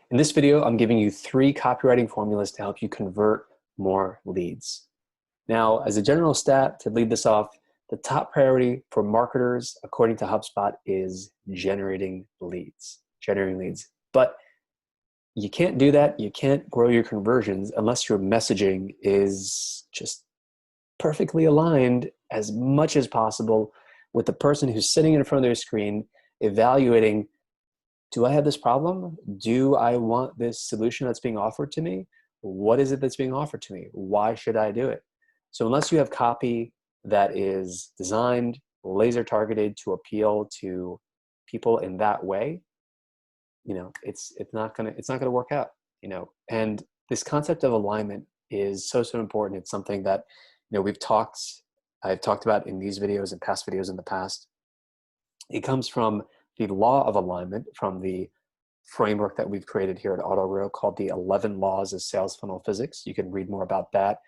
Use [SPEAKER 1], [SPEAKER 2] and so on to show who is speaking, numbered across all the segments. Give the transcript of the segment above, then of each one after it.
[SPEAKER 1] In this video, I'm giving you 3 copywriting formulas to help you convert more leads. Now, as a general stat, to lead this off, the top priority for marketers, according to HubSpot, is generating leads. But you can't do that. You can't grow your conversions unless your messaging is just perfectly aligned as much as possible with the person who's sitting in front of their screen, evaluating, do I have this problem? Do I want this solution that's being offered to me? What is it that's being offered to me? Why should I do it? So unless you have copy that is designed, laser targeted to appeal to people in that way, it's not gonna work out, And this concept of alignment is so important. It's something that, I've talked about in these videos and past videos in the past. It comes from the law of alignment, from the framework that we've created here at AutoGrow called the 11 Laws of Sales Funnel Physics. You can read more about that.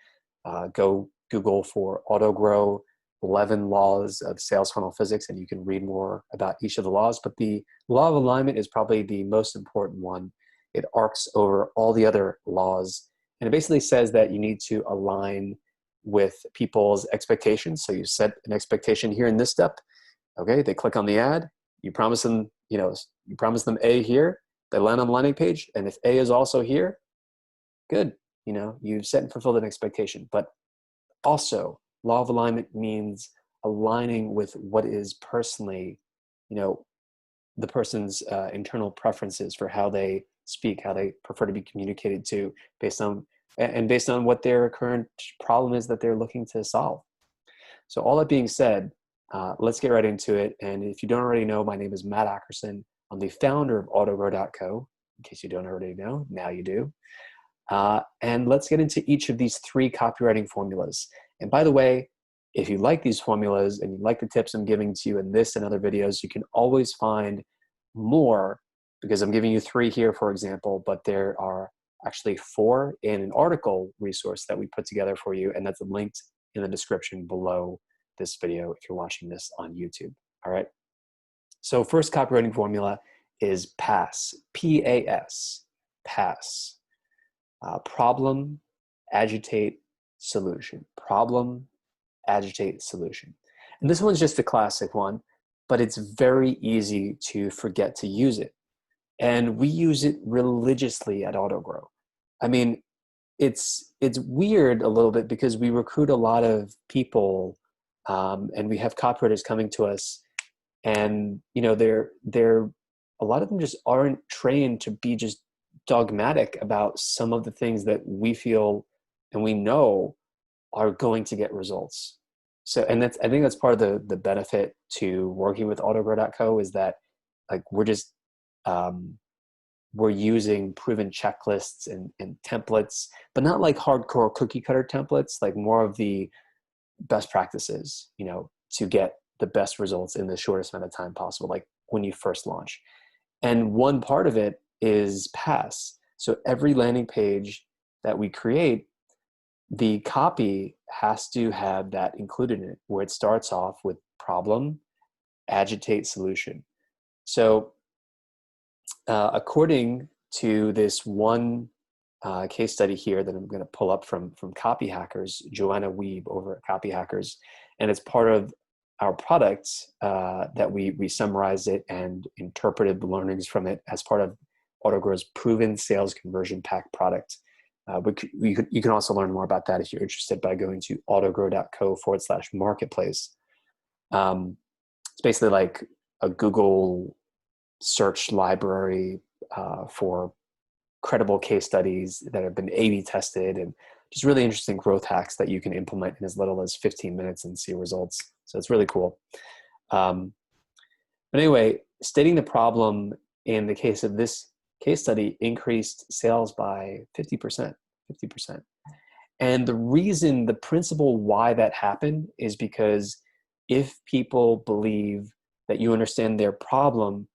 [SPEAKER 1] Go Google for AutoGrow 11 Laws of Sales Funnel Physics, and you can read more about each of the laws. But the law of alignment is probably the most important one. It arcs over all the other laws, and it basically says that you need to align with people's expectations. So you set an expectation here in this step. Okay, they click on the ad. You promise them, you promise them A here. They land on the landing page, and if A is also here, good. You've set and fulfilled an expectation. But also, law of alignment means aligning with what is personally, the person's internal preferences for how they speak, how they prefer to be communicated to, based on what their current problem is that they're looking to solve. So all that being said, let's get right into it. And if you don't already know, my name is Matt Ackerson. I'm the founder of AutoGrow.co. In case you don't already know, now you do. And let's get into each of these 3 copywriting formulas. And by the way, if you like these formulas and you like the tips I'm giving to you in this and other videos, you can always find more, because I'm giving you 3 here, for example, but there are actually 4 in an article resource that we put together for you, and that's linked in the description below this video if you're watching this on YouTube. All right. So first copywriting formula is PASS, P-A-S, PASS. Problem, agitate, solution. Problem, agitate, solution. And this one's just a classic one, but it's very easy to forget to use it. And we use it religiously at AutoGrow. I mean, it's weird a little bit because we recruit a lot of people, and we have copywriters coming to us, and they're a lot of them just aren't trained to be just dogmatic about some of the things that we feel and we know are going to get results. So, and I think that's part of the benefit to working with AutoGrow.co is that, like, we're using proven checklists and templates, but not like hardcore cookie cutter templates, like more of the best practices, to get the best results in the shortest amount of time possible, like when you first launch. And one part of it is PASS. So every landing page that we create, the copy has to have that included in it, where it starts off with problem, agitate, solution. So according to this one case study here that I'm going to pull up from Copy Hackers, Joanna Wiebe over at Copy Hackers, and it's part of our product that we summarized it and interpreted the learnings from it as part of AutoGrow's proven sales conversion pack product. You can also learn more about that if you're interested by going to autogrow.co/marketplace. It's basically like a Google search library for credible case studies that have been A/B tested, and just really interesting growth hacks that you can implement in as little as 15 minutes and see results. So it's really cool. But anyway, stating the problem in the case of this case study increased sales by 50%. And the principle why that happened is because if people believe that you understand their problem,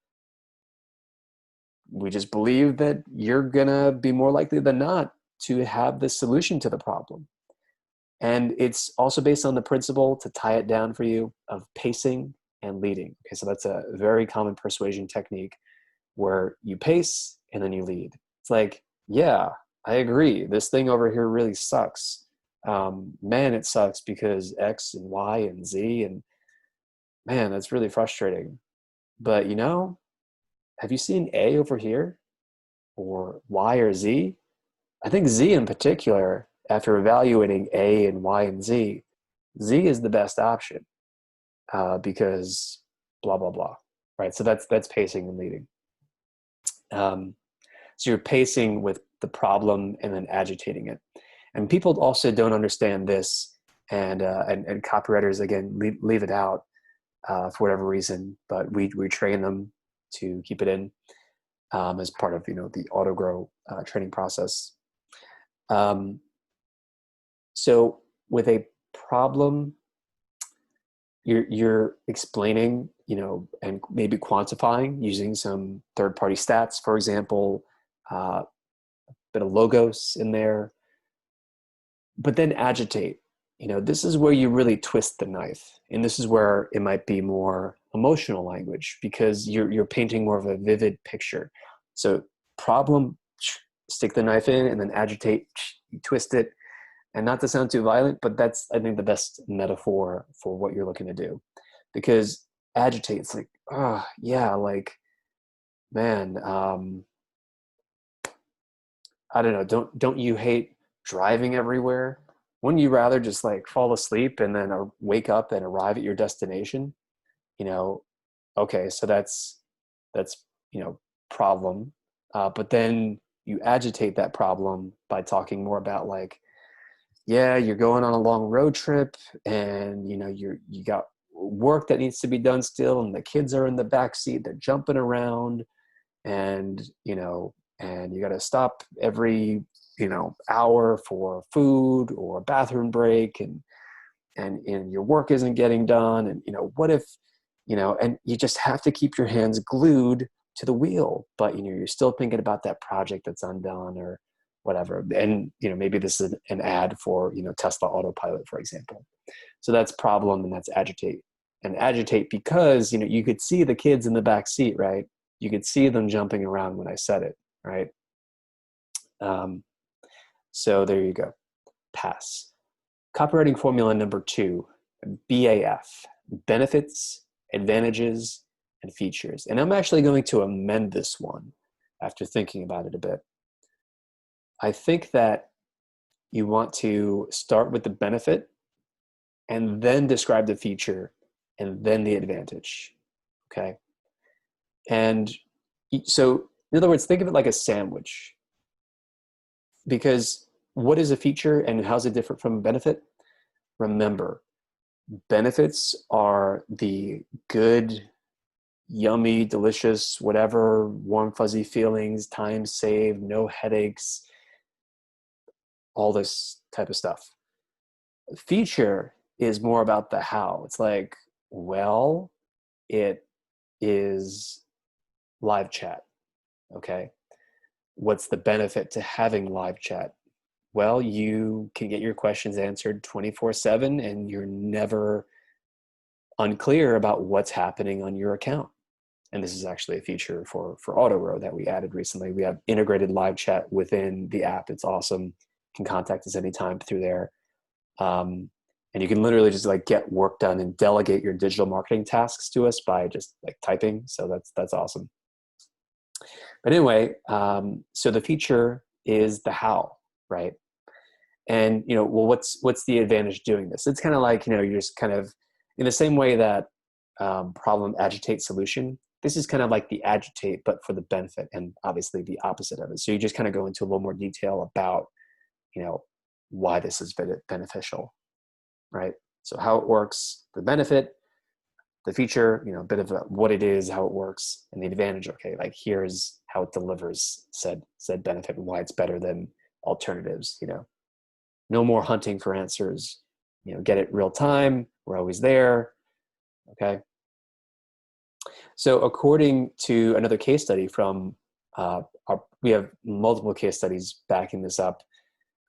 [SPEAKER 1] we just believe that you're gonna be more likely than not to have the solution to the problem. And it's also based on the principle, to tie it down for you, of pacing and leading. Okay, so that's a very common persuasion technique where you pace and then you lead. It's like, yeah, I agree. This thing over here really sucks. Man, it sucks because X and Y and Z, and man, that's really frustrating. But have you seen A over here or Y or Z? I think Z in particular, after evaluating A and Y and Z, Z is the best option because blah, blah, blah, right? So that's pacing and leading. So you're pacing with the problem and then agitating it. And people also don't understand this, and copywriters, again, leave it out for whatever reason, but we train them to keep it in as part of the AutoGrow training process. So with a problem, you're explaining, and maybe quantifying using some third-party stats, for example, a bit of logos in there, but then agitate. This is where you really twist the knife, and this is where it might be more emotional language because you're painting more of a vivid picture. So problem, stick the knife in, and then agitate, you twist it. And not to sound too violent, but that's, I think, the best metaphor for what you're looking to do. Because agitate, it's like, oh, yeah, like, man, I don't know, don't you hate driving everywhere? Wouldn't you rather just like fall asleep and then wake up and arrive at your destination? Okay, so that's problem. But then you agitate that problem by talking more about like, yeah, you're going on a long road trip and you got work that needs to be done still, and the kids are in the back seat, they're jumping around, and and you got to stop every hour for food or a bathroom break, and your work isn't getting done, and what if and you just have to keep your hands glued to the wheel, but you're still thinking about that project that's undone or whatever. And maybe this is an ad for Tesla Autopilot, for example. So that's problem, and that's agitate. And agitate because you could see the kids in the back seat, right? You could see them jumping around when I said it, right? So there you go. Pass. Copywriting formula number 2, BAF: benefits, advantages, and features. And I'm actually going to amend this one after thinking about it a bit. I think that you want to start with the benefit and then describe the feature and then the advantage. Okay. And so, in other words, think of it like a sandwich. Because what is a feature and how's it different from a benefit? Remember, benefits are the good, yummy, delicious, whatever, warm, fuzzy feelings, time saved, no headaches, all this type of stuff. Feature is more about the how. It's like, well, it is live chat. Okay. What's the benefit to having live chat? Well, you can get your questions answered 24/7 and you're never unclear about what's happening on your account. And this is actually a feature for AutoGrow that we added recently. We have integrated live chat within the app. It's awesome. You can contact us anytime through there. And you can literally just like get work done and delegate your digital marketing tasks to us by just like typing. So that's awesome. But anyway, so the feature is the how, right? And well, what's the advantage doing this? It's kind of like you're just kind of in the same way that problem, agitate, solution. This is kind of like the agitate, but for the benefit, and obviously the opposite of it. So you just kind of go into a little more detail about why this is beneficial, right? So how it works, the benefit, the feature, a bit of what it is, how it works, and the advantage. Okay, like here's how it delivers said benefit and why it's better than alternatives. No more hunting for answers. Get it real time. We're always there. Okay. So according to another case study from we have multiple case studies backing this up,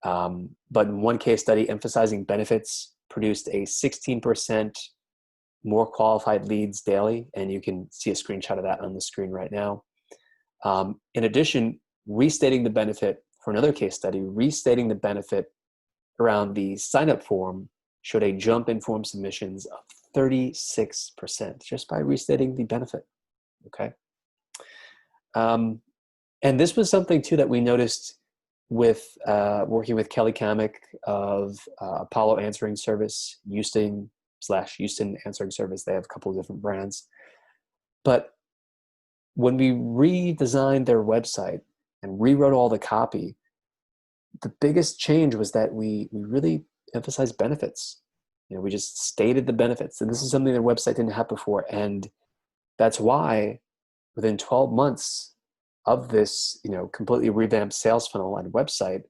[SPEAKER 1] but in one case study emphasizing benefits produced a 16% more qualified leads daily, and you can see a screenshot of that on the screen right now. In addition, restating the benefit for another case study, restating the benefit around the sign-up form showed a jump in form submissions of 36% just by restating the benefit, okay? And this was something too that we noticed with working with Kelly Kamick of Apollo Answering Service, Houston Answering Service. They have a couple of different brands. But when we redesigned their website and rewrote all the copy, the biggest change was that we really emphasized benefits. You know, we just stated the benefits. And this is something their website didn't have before. And that's why within 12 months of this, you know, completely revamped sales funnel and website,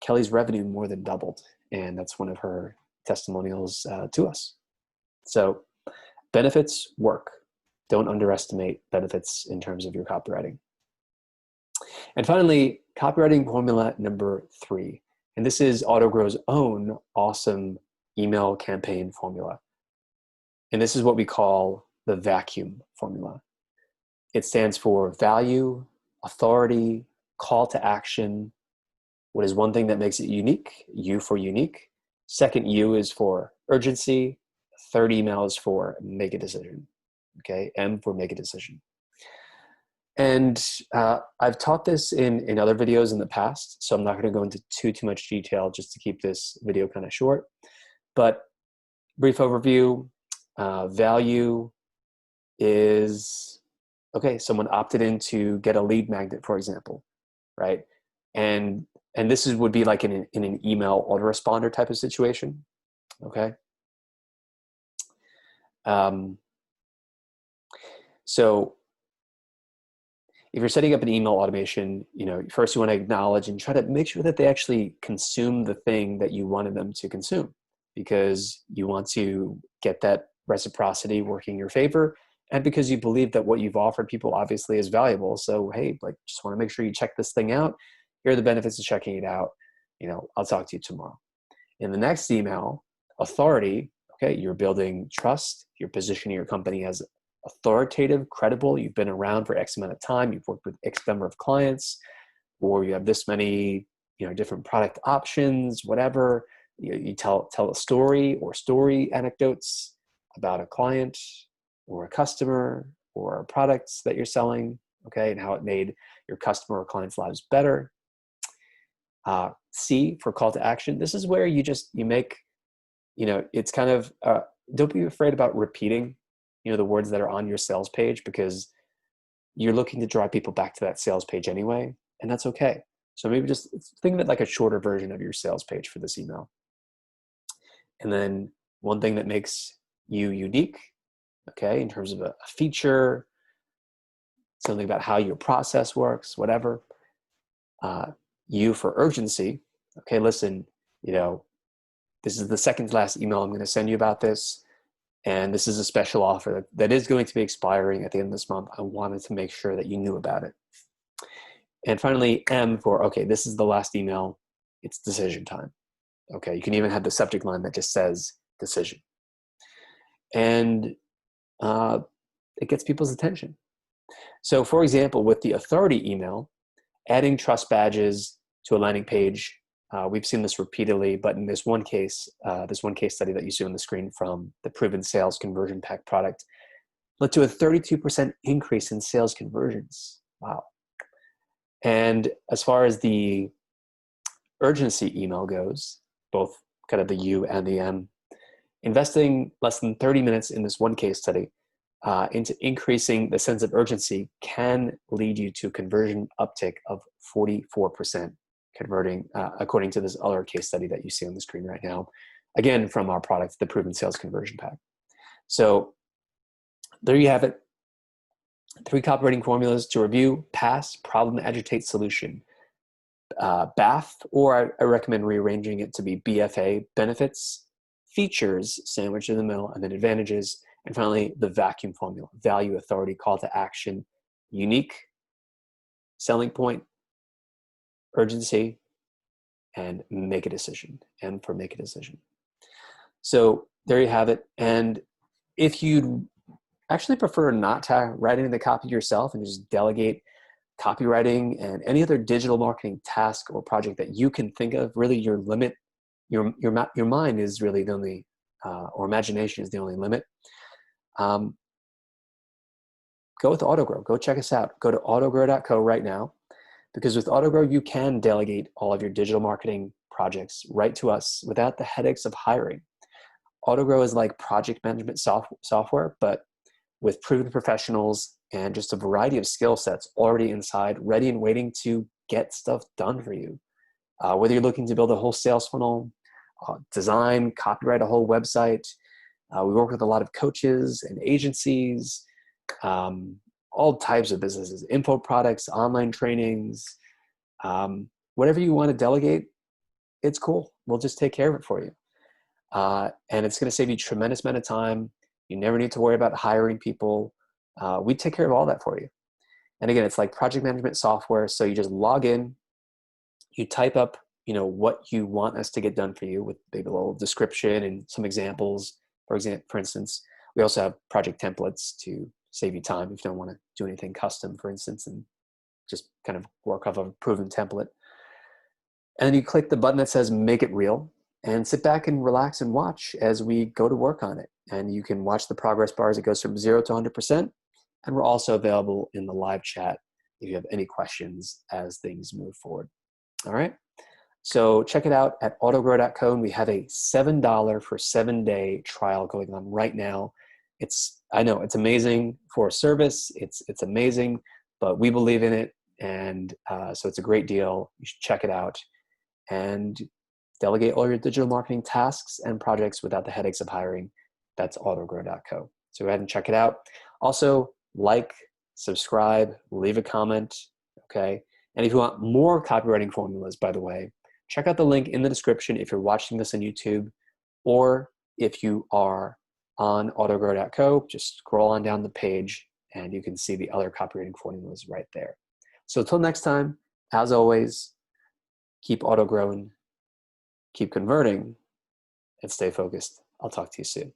[SPEAKER 1] Kelly's revenue more than doubled. And that's one of her testimonials to us. So benefits work. Don't underestimate benefits in terms of your copywriting. And finally, copywriting formula number 3. And this is AutoGrow's own awesome email campaign formula. And this is what we call the vacuum formula. It stands for value, authority, call to action. What is one thing that makes it unique? U for unique. Second U is for urgency. Third email is for make a decision. Okay, M for make a decision. And I've taught this in other videos in the past, so I'm not going to go into too much detail just to keep this video kind of short. But brief overview, value is, okay, someone opted in to get a lead magnet, for example, right? And this would be like in an email autoresponder type of situation, okay? So if you're setting up an email automation, you know, first you want to acknowledge and try to make sure that they actually consume the thing that you wanted them to consume, because you want to get that reciprocity working in your favor, and because you believe that what you've offered people obviously is valuable. So, hey, like, just want to make sure you check this thing out. Here are the benefits of checking it out. You know, I'll talk to you tomorrow. In the next email, authority, okay, you're building trust, you're positioning your company as authoritative, credible, you've been around for X amount of time, you've worked with X number of clients, or you have this many, you know, different product options, whatever. You tell a story or story anecdotes about a client or a customer or products that you're selling, okay, and how it made your customer or clients' lives better. C for call to action. This is where you make, you know, it's kind of, don't be afraid about repeating, you know, the words that are on your sales page, because you're looking to drive people back to that sales page anyway, and that's okay. So maybe just think of it like a shorter version of your sales page for this email. And then one thing that makes you unique, okay, in terms of a feature, something about how your process works, whatever. U for urgency. Okay, listen, you know, this is the second to last email I'm going to send you about this. And this is a special offer that is going to be expiring at the end of this month. I wanted to make sure that you knew about it. And finally, M for, okay, this is the last email. It's decision time. Okay, you can even have the subject line that just says decision. And it gets people's attention. So for example, with the authority email, adding trust badges to a landing page, we've seen this repeatedly, but in this one case study that you see on the screen from the Proven Sales Conversion Pack product, led to a 32% increase in sales conversions. Wow. And as far as the urgency email goes, both kind of the U and the M, investing less than 30 minutes in this one case study into increasing the sense of urgency can lead you to conversion uptick of 44%. Converting, according to this other case study that you see on the screen right now, again, from our product, the Proven Sales Conversion Pack. So there you have it. 3 copywriting formulas to review: pass, problem, agitate, solution. BAF, or I recommend rearranging it to be BFA, benefits, features, sandwich in the middle, and then advantages. And finally, the vacuum formula: value, authority, call to action, unique, selling point, urgency, and make a decision. M for make a decision. So there you have it. And if you'd actually prefer not to write any of the copy yourself and just delegate copywriting and any other digital marketing task or project that you can think of. Really, your limit, your mind is really the only, or imagination is the only limit. Go with AutoGrow. Go check us out. Go to autogrow.co right now, because with AutoGrow, you can delegate all of your digital marketing projects right to us without the headaches of hiring. AutoGrow is like project management software, but with proven professionals and just a variety of skill sets already inside, ready and waiting to get stuff done for you. Whether you're looking to build a whole sales funnel, design, copyright a whole website, we work with a lot of coaches and agencies, all types of businesses, info products, online trainings, whatever you want to delegate, it's cool. We'll just take care of it for you. And it's going to save you a tremendous amount of time. You never need to worry about hiring people. We take care of all that for you. And again, it's like project management software. So you just log in, you type up, what you want us to get done for you with maybe a little description and some examples. For instance, we also have project templates to save you time if you don't want to do anything custom, for instance, and just kind of work off of a proven template. And then you click the button that says make it real and sit back and relax and watch as we go to work on it. And you can watch the progress bar as it goes from 0 to 100%. And we're also available in the live chat if you have any questions as things move forward. All right. So check it out at autogrow.co, and we have a $7 for 7-day trial going on right now. I know it's amazing for a service. It's amazing, but we believe in it. And so it's a great deal. You should check it out and delegate all your digital marketing tasks and projects without the headaches of hiring. That's autogrow.co. So go ahead and check it out. Also, like, subscribe, leave a comment, okay? And if you want more copywriting formulas, by the way, check out the link in the description if you're watching this on YouTube, or if you are on autogrow.co, just scroll on down the page and you can see the other copywriting formulas right there. So until next time, as always, keep auto-growing, keep converting, and stay focused. I'll talk to you soon.